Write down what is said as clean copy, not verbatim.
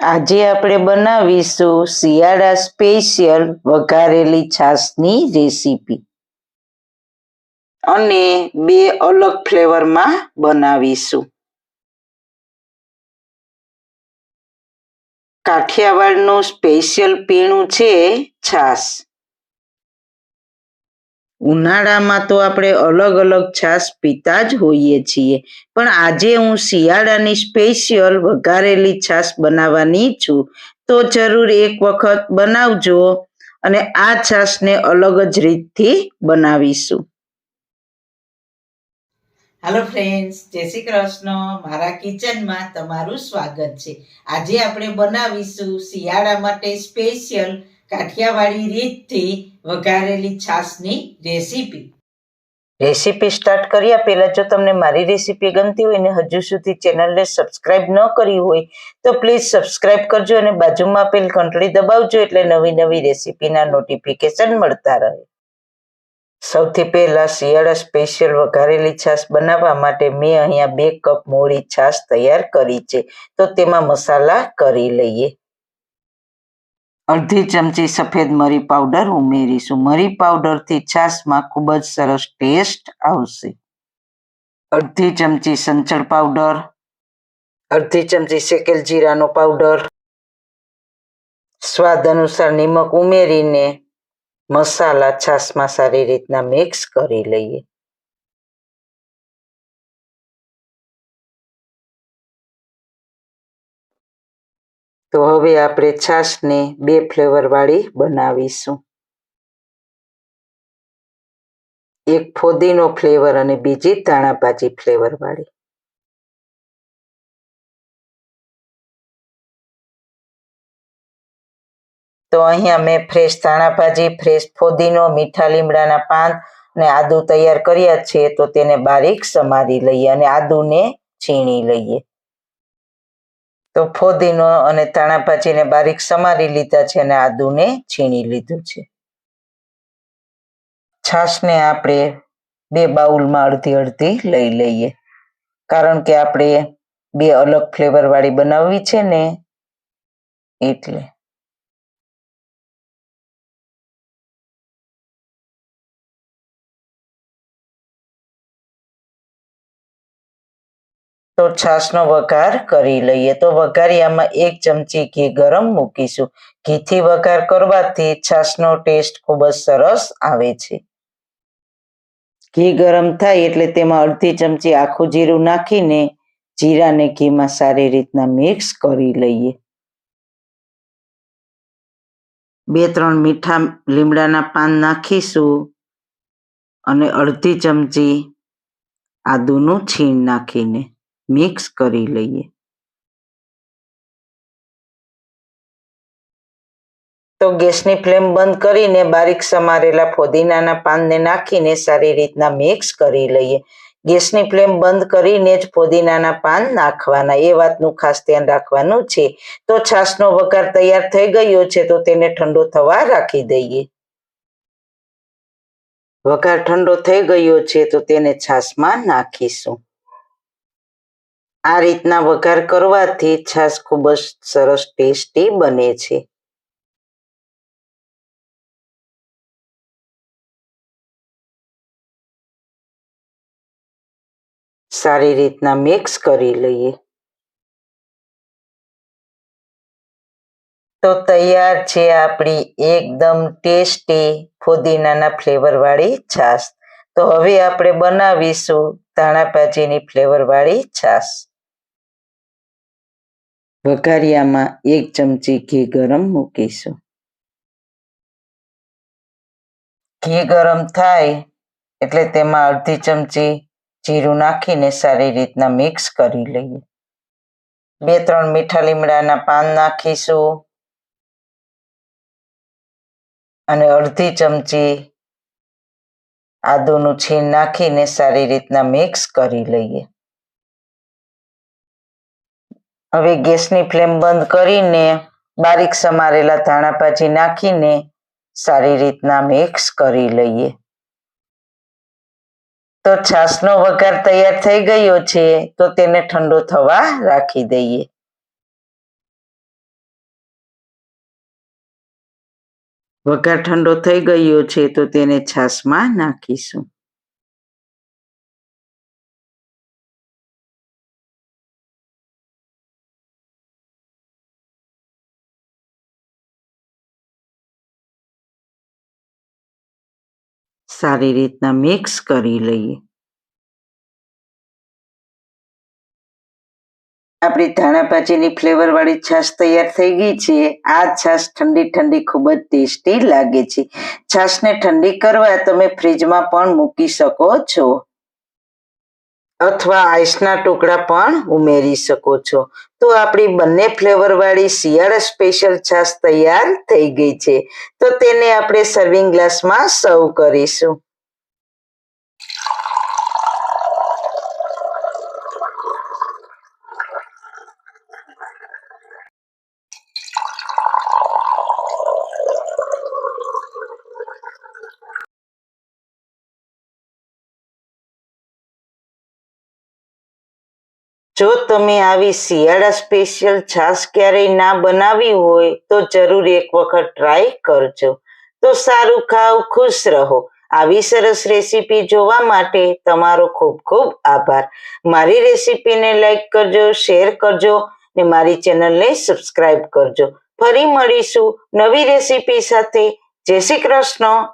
આજે આપણે બનાવીશું શિયાળા સ્પેશિયલ વઘારેલી છાશની રેસીપી અને બે અલગ ફ્લેવરમાં બનાવીશું. કાઠિયાવાડનું સ્પેશિયલ પીણું છે છાશ. ઉનાળામાં તો આપણે અલગ અલગ છાશ પીતા જ હોઈએ છીએ, પણ આજે હું શિયાળાની સ્પેશિયલ વઘારેલી છાશ બનાવવાની છું, તો જરૂર એક વખત બનાવજો અને આ છાશને અલગ જ રીતથી બનાવીશું. હાલો ફ્રેન્ડ્સ, જય શ્રી કૃષ્ણ. મારા કિચનમાં તમારું સ્વાગત છે. આજે આપણે બનાવીશું શિયાળા માટે સ્પેશિયલ કાઠિયાવાડી રીતથી વઘારેલી છાશની રેસીપી. રેસીપી સ્ટાર્ટ કર્યા પહેલા જો તમને મારી રેસીપી ગમતી હોય ને હજુ સુધી ચેનલને સબસ્ક્રાઇબ ન કરી હોય તો પ્લીઝ સબસ્ક્રાઇબ કરજો અને બાજુમાં આપેલ ઘંટડી દબાવજો એટલે નવી નવી રેસીપીના નોટિફિકેશન મળતા રહે. સૌથી પહેલા શિયાળા સ્પેશિયલ વઘારેલી છાશ બનાવવા માટે મેં અહીંયા 2 કપ મોળી છાશ તૈયાર કરી છે. તો તેમાં મસાલા કરી લઈએ. અડધી ચમચી સફેદ મરી પાવડર ઉમેરીશું. મરી પાવડરથી છાશમાં ખૂબ જ સરસ ટેસ્ટ આવશે. અડધી ચમચી સંચળ પાવડર, અડધી ચમચી શેકેલ જીરાનો પાવડર, સ્વાદ અનુસાર નિમક ઉમેરીને મસાલા છાશમાં સારી રીતના મિક્સ કરી લઈએ. તો હવે આપણે છાશને 2 ફ્લેવર વાળી બનાવીશું. એક ફોદીનો ફ્લેવર અને બીજી ધાણાભાજી ફ્લેવર વાળી. તો અહીંયા મેં ફ્રેશ ધાણાભાજી, ફ્રેશ ફોદીનો, મીઠા લીમડાના પાન અને આદુ તૈયાર કર્યા છે, તો તેને બારીક સમારી લઈએ અને આદુને છીણી લઈએ. તો ફોદીનો અને ધાણાભાજીને બારીક સમારી લીધા છે અને આદુને છીણી લીધું છે. છાશને આપણે 2 બાઉલમાં અડધી અડધી લઈ લઈએ, કારણ કે આપણે 2 અલગ ફ્લેવર વાળી બનાવવી છે ને એટલે. તો છાશનો વઘાર કરી લઈએ. તો વઘારિયામાં 1 ચમચી ઘી ગરમ મૂકીશું. ઘીથી વઘાર કરવાથી છાશનો ટેસ્ટ ખૂબ જ સરસ આવે છે. ઘી ગરમ થાય એટલે તેમાં અડધી ચમચી આખું જીરું નાખીને જીરાને ઘીમાં સારી રીતના મિક્સ કરી લઈએ. 2-3 મીઠા લીમડાના પાન નાખીશું અને અડધી ચમચી આદુનું છીણ નાખીને મિક્સ કરી લઈએ. તો ગેસની ફ્લેમ બંધ કરીને બારીક સમારેલા ફોદીનાના પાનને નાખીને સારી રીતના મિક્સ કરી લઈએ. ગેસની ફ્લેમ બંધ કરીને જ ફોદીનાના પાન નાખવાના, એ વાતનું ખાસ ધ્યાન રાખવાનું છે. તો છાશનો વઘાર તૈયાર થઈ ગયો છે, તો તેને ઠંડો થવા રાખી દઈએ. વઘાર ઠંડો થઈ ગયો છે, તો તેને છાશમાં નાખીશું. આ રીતના વઘાર કરવાથી છાશ ખૂબ જ સરસ ટેસ્ટી બને છે. સારી રીતના મિક્સ કરી લઈએ. તો તૈયાર છે આપણી એકદમ ટેસ્ટી ફુદીનાના ફ્લેવર વાળી છાશ. તો હવે આપણે બનાવીશું ધાણાભાજીની ફ્લેવર વાળી છાશ. વઘારિયામાં 1 ચમચી ઘી ગરમ મૂકીશું. ઘી ગરમ થાય એટલે તેમાં અડધી ચમચી જીરું નાખીને સારી રીતના મિક્સ કરી લઈએ. 2-3 મીઠા લીમડાના પાન નાખીશું અને અડધી ચમચી આદુનું છીણ નાખીને સારી રીતના મિક્સ કરી લઈએ. હવે ગેસની ફ્લેમ બંધ કરીને બારીક સમારેલા ધાણાભાજી નાખીને સારી રીતના મિક્સ કરી લઈએ. તો છાશનો વઘાર તૈયાર થઈ ગયો છે, તો તેને ઠંડો થવા રાખી દઈએ. વઘાર ઠંડો થઈ ગયો છે તો તેને છાશમાં નાખીશું. સારી રીતના મિક્સ કરી લઈએ. આપણી ધાણા ભાજીની ફ્લેવરવાળી છાશ તૈયાર થઈ ગઈ છે. આ છાશ ઠંડી ઠંડી ખૂબ જ ટેસ્ટી લાગે છે. છાશને ઠંડી કરવા તમે ફ્રીજમાં પણ મૂકી શકો છો અથવા આઈસના ટુકડા પણ ઉમેરી શકો છો. તો આપણી બંને ફ્લેવરવાળી શિયાળા સ્પેશિયલ છાશ તૈયાર થઈ ગઈ છે. તો તેને આપણે સર્વિંગ ગ્લાસમાં સર્વ કરીશું. જો તમે આવી શિયાળા સ્પેશિયલ છાશ ક્યારેય ના બનાવી હોય તો જરૂર એક વખત ટ્રાય કરજો. તો સારું ખાવ, ખુશ રહો. આવી સરસ રેસીપી જોવા માટે તમારો ખૂબ ખૂબ આભાર. મારી રેસીપીને લાઈક કરજો, શેર કરજો ને મારી ચેનલને સબસ્ક્રાઈબ કરજો. ફરી મળીશું નવી રેસીપી સાથે. જય શ્રી કૃષ્ણ.